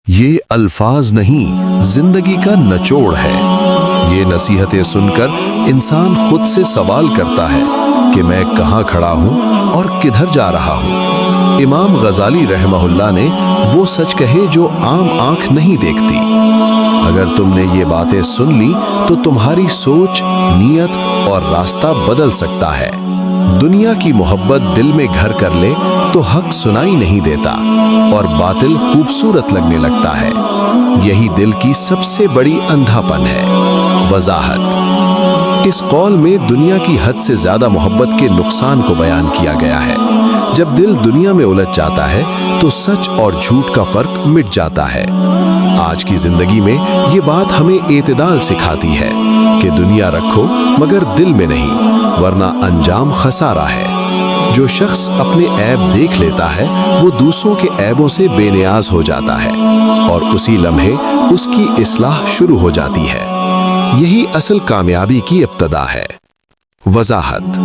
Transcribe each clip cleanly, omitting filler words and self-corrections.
یہ الفاظ نہیں، زندگی کا نچوڑ ہے۔ یہ نصیحتیں سن کر انسان خود سے سوال کرتا ہے کہ میں کہاں کھڑا ہوں اور کدھر جا رہا ہوں۔ امام غزالی رحمہ اللہ نے وہ سچ کہے جو عام آنکھ نہیں دیکھتی۔ اگر تم نے یہ باتیں سن لی تو تمہاری سوچ، نیت اور راستہ بدل سکتا ہے۔ دنیا کی محبت دل میں گھر کر لے تو حق سنائی نہیں دیتا اور باطل خوبصورت لگنے لگتا ہے۔ یہی دل کی سب سے بڑی اندھا پن ہے۔ وضاحت: اس قول میں دنیا کی حد سے زیادہ محبت کے نقصان کو بیان کیا گیا ہے۔ جب دل دنیا میں الجھ جاتا ہے تو سچ اور جھوٹ کا فرق مٹ جاتا ہے۔ آج کی زندگی میں یہ بات ہمیں اعتدال سکھاتی ہے کہ دنیا رکھو مگر دل میں نہیں، ورنہ انجام خسارہ ہے۔ جو شخص اپنے عیب دیکھ لیتا ہے وہ دوسروں کے عیبوں سے بے نیاز ہو جاتا ہے اور اسی لمحے اس کی اصلاح شروع ہو جاتی ہے۔ یہی اصل کامیابی کی ابتدا ہے۔ وضاحت: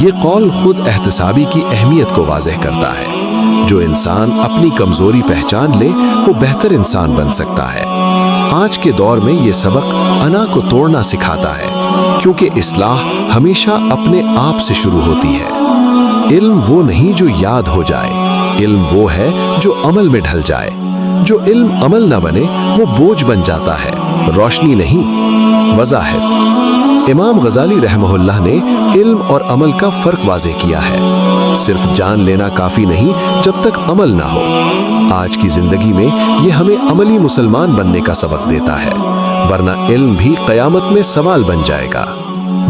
یہ قول خود احتسابی کی اہمیت کو واضح کرتا ہے۔ جو انسان اپنی کمزوری پہچان لے وہ بہتر انسان بن سکتا ہے۔ آج کے دور میں یہ سبق انا کو توڑنا سکھاتا ہے، کیونکہ اصلاح ہمیشہ اپنے آپ سے شروع ہوتی ہے۔ علم وہ نہیں جو یاد ہو جائے، علم وہ ہے جو عمل میں ڈھل جائے۔ جو علم عمل نہ بنے وہ بوجھ بن جاتا ہے، روشنی نہیں۔ وضاحت: امام غزالی رحمہ اللہ نے علم اور عمل کا فرق واضح کیا ہے۔ صرف جان لینا کافی نہیں جب تک عمل نہ ہو۔ آج کی زندگی میں یہ ہمیں عملی مسلمان بننے کا سبق دیتا ہے، ورنہ علم بھی قیامت میں سوال بن جائے گا۔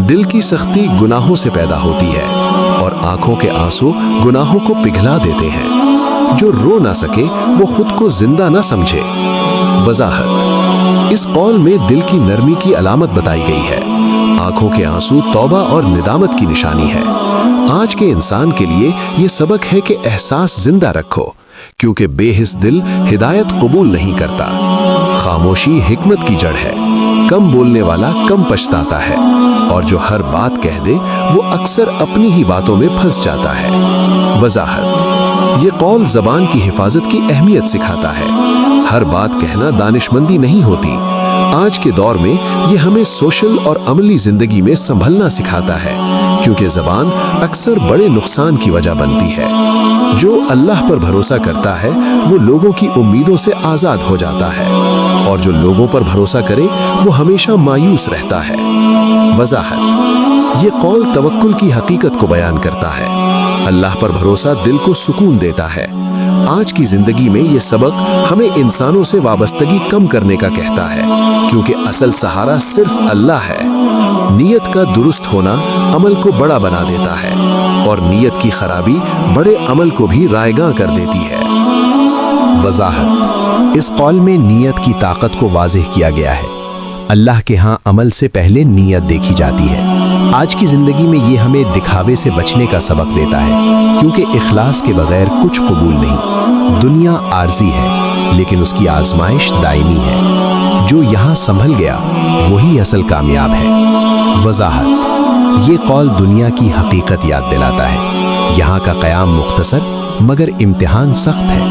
دل کی سختی گناہوں سے پیدا ہوتی ہے اور آنکھوں کے آنسو گناہوں کو پگھلا دیتے ہیں۔ جو رو نہ سکے وہ خود کو زندہ نہ سمجھے۔ وضاحت: اس قول میں دل کی نرمی کی علامت بتائی گئی ہے۔ آنکھوں کے آنسو توبہ اور ندامت کی نشانی ہے۔ آج کے انسان کے لیے یہ سبق ہے کہ احساس زندہ رکھو، کیونکہ بے حس دل ہدایت قبول نہیں کرتا۔ خاموشی حکمت کی جڑ ہے۔ کم بولنے والا کم پچھتاتا ہے، اور جو ہر بات کہہ دے وہ اکثر اپنی ہی باتوں میں پھنس جاتا ہے۔ وضاحت: یہ قول زبان کی حفاظت کی اہمیت سکھاتا ہے۔ ہر بات کہنا دانش مندی نہیں ہوتی۔ آج کے دور میں یہ ہمیں سوشل اور عملی زندگی میں سنبھلنا سکھاتا ہے، کیونکہ زبان اکثر بڑے نقصان کی وجہ بنتی ہے۔ جو اللہ پر بھروسہ کرتا ہے وہ لوگوں کی امیدوں سے آزاد ہو جاتا ہے، اور جو لوگوں پر بھروسہ کرے وہ ہمیشہ مایوس رہتا ہے۔ وضاحت: یہ قول توکل کی حقیقت کو بیان کرتا ہے۔ اللہ پر بھروسہ دل کو سکون دیتا ہے۔ آج کی زندگی میں یہ سبق ہمیں انسانوں سے وابستگی کم کرنے کا کہتا ہے، کیونکہ اصل سہارا صرف اللہ ہے۔ نیت کا درست ہونا عمل کو بڑا بنا دیتا ہے، اور نیت کی خرابی بڑے عمل کو بھی رائیگاں کر دیتی ہے۔ وضاحت: اس قول میں نیت کی طاقت کو واضح کیا گیا ہے۔ اللہ کے ہاں عمل سے پہلے نیت دیکھی جاتی ہے۔ آج کی زندگی میں یہ ہمیں دکھاوے سے بچنے کا سبق دیتا ہے، کیونکہ اخلاص کے بغیر کچھ قبول نہیں۔ دنیا عارضی ہے، لیکن اس کی آزمائش دائمی ہے۔ جو یہاں سنبھل گیا وہی اصل کامیاب ہے۔ وضاحت: یہ قول دنیا کی حقیقت یاد دلاتا ہے۔ یہاں کا قیام مختصر مگر امتحان سخت ہے۔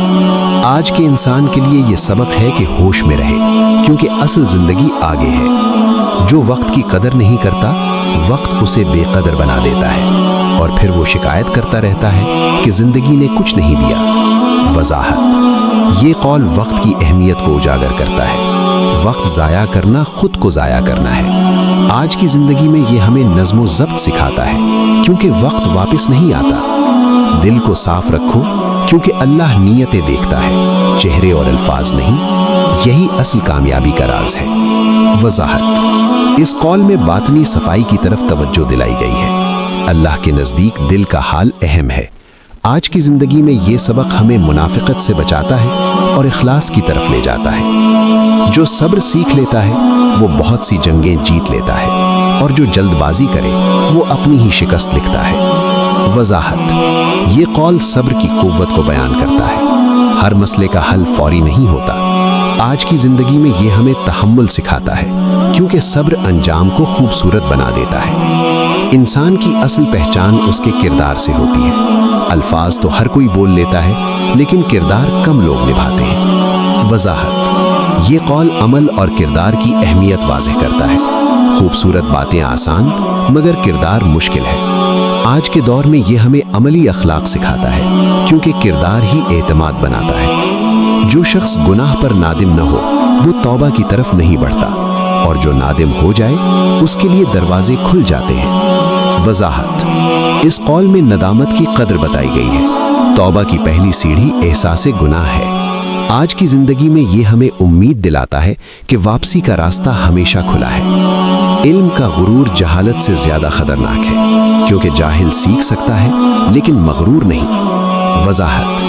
آج کے انسان کے لیے یہ سبق ہے کہ ہوش میں رہے، کیونکہ اصل زندگی آگے ہے۔ جو وقت کی قدر نہیں کرتا، وقت اسے بے قدر بنا دیتا ہے، اور پھر وہ شکایت کرتا رہتا ہے کہ زندگی نے کچھ نہیں دیا۔ وضاحت: یہ قول وقت کی اہمیت کو اجاگر کرتا ہے۔ وقت ضائع کرنا خود کو ضائع کرنا ہے۔ آج کی زندگی میں یہ ہمیں نظم و ضبط سکھاتا ہے، کیونکہ وقت واپس نہیں آتا۔ دل کو صاف رکھو، کیونکہ اللہ نیتیں دیکھتا ہے، چہرے اور الفاظ نہیں۔ یہی اصل کامیابی کا راز ہے۔ وضاحت: اس قول میں باطنی صفائی کی طرف توجہ دلائی گئی ہے۔ اللہ کے نزدیک دل کا حال اہم ہے۔ آج کی زندگی میں یہ سبق ہمیں منافقت سے بچاتا ہے اور اخلاص کی طرف لے جاتا ہے۔ جو صبر سیکھ لیتا ہے وہ بہت سی جنگیں جیت لیتا ہے، اور جو جلد بازی کرے وہ اپنی ہی شکست لکھتا ہے۔ وضاحت: یہ قول صبر کی قوت کو بیان کرتا ہے۔ ہر مسئلے کا حل فوری نہیں ہوتا۔ آج کی زندگی میں یہ ہمیں تحمل سکھاتا ہے، کیونکہ صبر انجام کو خوبصورت بنا دیتا ہے۔ انسان کی اصل پہچان اس کے کردار سے ہوتی ہے۔ الفاظ تو ہر کوئی بول لیتا ہے، لیکن کردار کم لوگ نبھاتے ہیں۔ وضاحت، یہ قول عمل اور کردار کی اہمیت واضح کرتا ہے۔ خوبصورت باتیں آسان مگر کردار مشکل ہے۔ آج کے دور میں یہ ہمیں عملی اخلاق سکھاتا ہے، کیونکہ کردار ہی اعتماد بناتا ہے۔ جو شخص گناہ پر نادم نہ ہو وہ توبہ کی طرف نہیں بڑھتا، اور جو نادم ہو جائے اس کے لیے دروازے کھل جاتے ہیں۔ وضاحت، اس قول میں ندامت کی قدر بتائی گئی ہے۔ توبہ کی پہلی سیڑھی احساس گناہ ہے۔ آج کی زندگی میں یہ ہمیں امید دلاتا ہے کہ واپسی کا راستہ ہمیشہ کھلا ہے۔ علم کا غرور جہالت سے زیادہ خطرناک ہے، کیونکہ جاہل سیکھ سکتا ہے لیکن مغرور نہیں۔ وضاحت،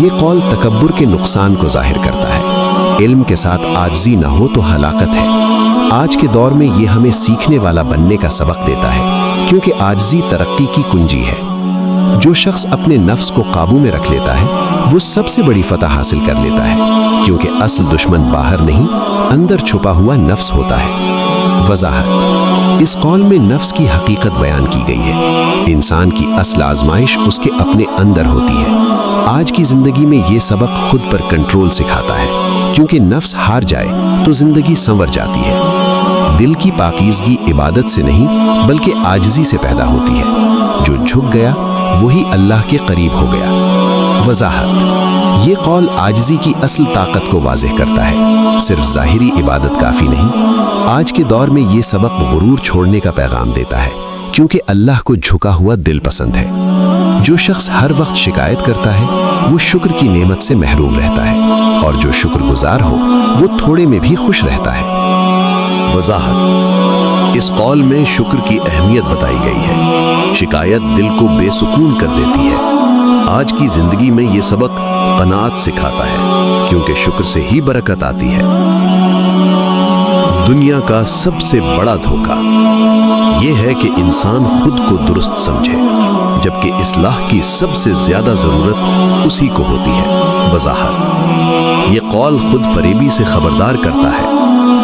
یہ قول تکبر کے نقصان کو ظاہر کرتا ہے۔ علم کے ساتھ عاجزی نہ ہو تو ہلاکت ہے۔ آج کے دور میں یہ ہمیں سیکھنے والا بننے کا سبق دیتا ہے، کیونکہ عاجزی ترقی کی کنجی ہے۔ جو شخص اپنے نفس کو قابو میں رکھ لیتا ہے وہ سب سے بڑی فتح حاصل کر لیتا ہے، کیونکہ اصل دشمن باہر نہیں اندر چھپا ہوا نفس ہوتا ہے۔ وضاحت، اس قول میں نفس کی حقیقت بیان کی گئی ہے۔ انسان کی اصل آزمائش اس کے اپنے اندر ہوتی ہے۔ آج کی زندگی میں یہ سبق خود پر کنٹرول سکھاتا ہے، کیونکہ نفس ہار جائے تو زندگی سنور جاتی ہے۔ دل کی پاکیزگی عبادت سے نہیں بلکہ عاجزی سے پیدا ہوتی ہے۔ جو جھک گیا وہی اللہ کے قریب ہو گیا۔ وضاحت، یہ قول عاجزی کی اصل طاقت کو واضح کرتا ہے۔ صرف ظاہری عبادت کافی نہیں۔ آج کے دور میں یہ سبق غرور چھوڑنے کا پیغام دیتا ہے، کیونکہ اللہ کو جھکا ہوا دل پسند ہے۔ جو شخص ہر وقت شکایت کرتا ہے وہ شکر کی نعمت سے محروم رہتا ہے، اور جو شکر گزار ہو وہ تھوڑے میں بھی خوش رہتا ہے۔ وضاحت، اس قول میں شکر کی اہمیت بتائی گئی ہے۔ شکایت دل کو بے سکون کر دیتی ہے۔ آج کی زندگی میں یہ سبق قناعت سکھاتا ہے، کیونکہ شکر سے ہی برکت آتی ہے۔ دنیا کا سب سے بڑا دھوکہ یہ ہے کہ انسان خود کو درست سمجھے، جبکہ اصلاح کی سب سے زیادہ ضرورت اسی کو ہوتی ہے۔ وضاحت، یہ قول خود فریبی سے خبردار کرتا ہے۔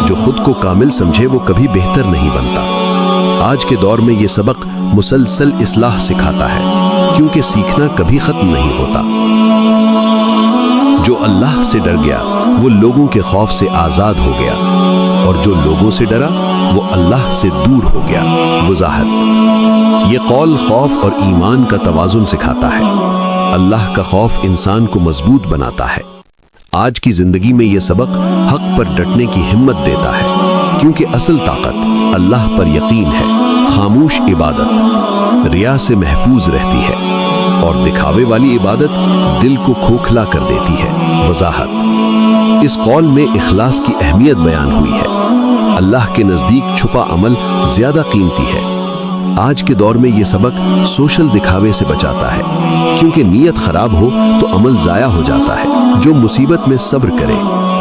جو خود کو کامل سمجھے وہ کبھی بہتر نہیں بنتا۔ آج کے دور میں یہ سبق مسلسل اصلاح سکھاتا ہے، کیونکہ سیکھنا کبھی ختم نہیں ہوتا۔ جو اللہ سے ڈر گیا وہ لوگوں کے خوف سے آزاد ہو گیا، اور جو لوگوں سے ڈرا وہ اللہ سے دور ہو گیا۔ وضاحت، یہ قول خوف اور ایمان کا توازن سکھاتا ہے۔ اللہ کا خوف انسان کو مضبوط بناتا ہے۔ آج کی زندگی میں یہ سبق حق پر ڈٹنے کی ہمت دیتا ہے، کیونکہ اصل طاقت اللہ پر یقین ہے۔ خاموش عبادت ریا سے محفوظ رہتی ہے، اور دکھاوے والی عبادت دل کو کھوکھلا کر دیتی ہے۔ وضاحت، اس قول میں اخلاص کی اہمیت بیان ہوئی ہے۔ اللہ کے نزدیک چھپا عمل زیادہ قیمتی ہے۔ آج کے دور میں یہ سبق سوشل دکھاوے سے بچاتا ہے، کیونکہ نیت خراب ہو تو عمل ضائع ہو جاتا ہے۔ جو مصیبت میں صبر کرے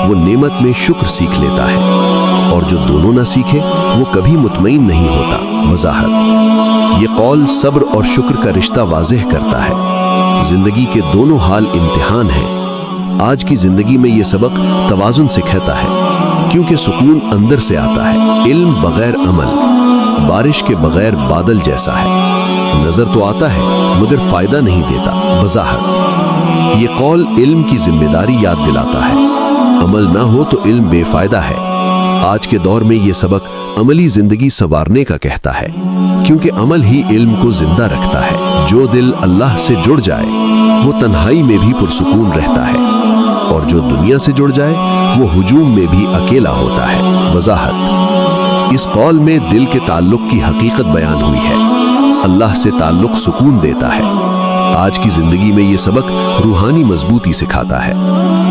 وہ نعمت میں شکر سیکھ لیتا ہے، اور جو دونوں نہ سیکھے وہ کبھی مطمئن نہیں ہوتا۔ وضاحت، یہ قول صبر اور شکر کا رشتہ واضح کرتا ہے۔ زندگی کے دونوں حال امتحان ہیں۔ آج کی زندگی میں یہ سبق توازن سکھاتا ہے، کیونکہ سکون اندر سے آتا ہے۔ علم بغیر عمل بارش کے بغیر بادل جیسا ہے، نظر تو آتا ہے مگر فائدہ نہیں دیتا۔ وضاحت، یہ قول علم کی ذمہ داری یاد دلاتا ہے۔ عمل نہ ہو تو علم بے فائدہ ہے۔ آج کے دور میں یہ سبق عملی زندگی سنوارنے کا کہتا ہے، کیونکہ عمل ہی علم کو زندہ رکھتا ہے۔ جو دل اللہ سے جڑ جائے وہ تنہائی میں بھی پرسکون رہتا ہے، اور جو دنیا سے جڑ جائے وہ ہجوم میں بھی اکیلا ہوتا ہے۔ وضاحت، اس قول میں دل کے تعلق کی حقیقت بیان ہوئی ہے۔ اللہ سے تعلق سکون دیتا ہے۔ آج کی زندگی میں یہ سبق روحانی مضبوطی سکھاتا ہے،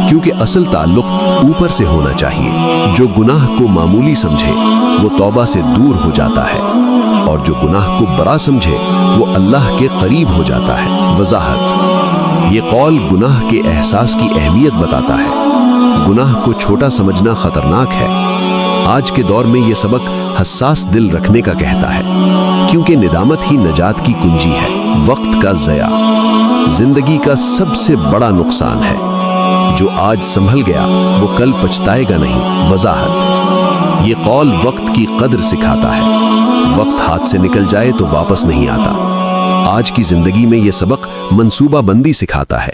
کیونکہ اصل تعلق اوپر سے ہونا چاہیے۔ جو گناہ کو معمولی سمجھے وہ توبہ سے دور ہو جاتا ہے، اور جو گناہ کو بڑا سمجھے وہ اللہ کے قریب ہو جاتا ہے۔ وضاحت، یہ قول گناہ کے احساس کی اہمیت بتاتا ہے۔ گناہ کو چھوٹا سمجھنا خطرناک ہے۔ آج کے دور میں یہ سبق حساس دل رکھنے کا کہتا ہے، کیونکہ ندامت ہی نجات کی کنجی ہے۔ وقت کا ضیاع زندگی کا سب سے بڑا نقصان ہے۔ جو آج سنبھل گیا وہ کل پچھتائے گا نہیں۔ وضاحت، یہ قول وقت کی قدر سکھاتا ہے۔ وقت ہاتھ سے نکل جائے تو واپس نہیں آتا۔ آج کی زندگی میں یہ سبق منصوبہ بندی سکھاتا ہے۔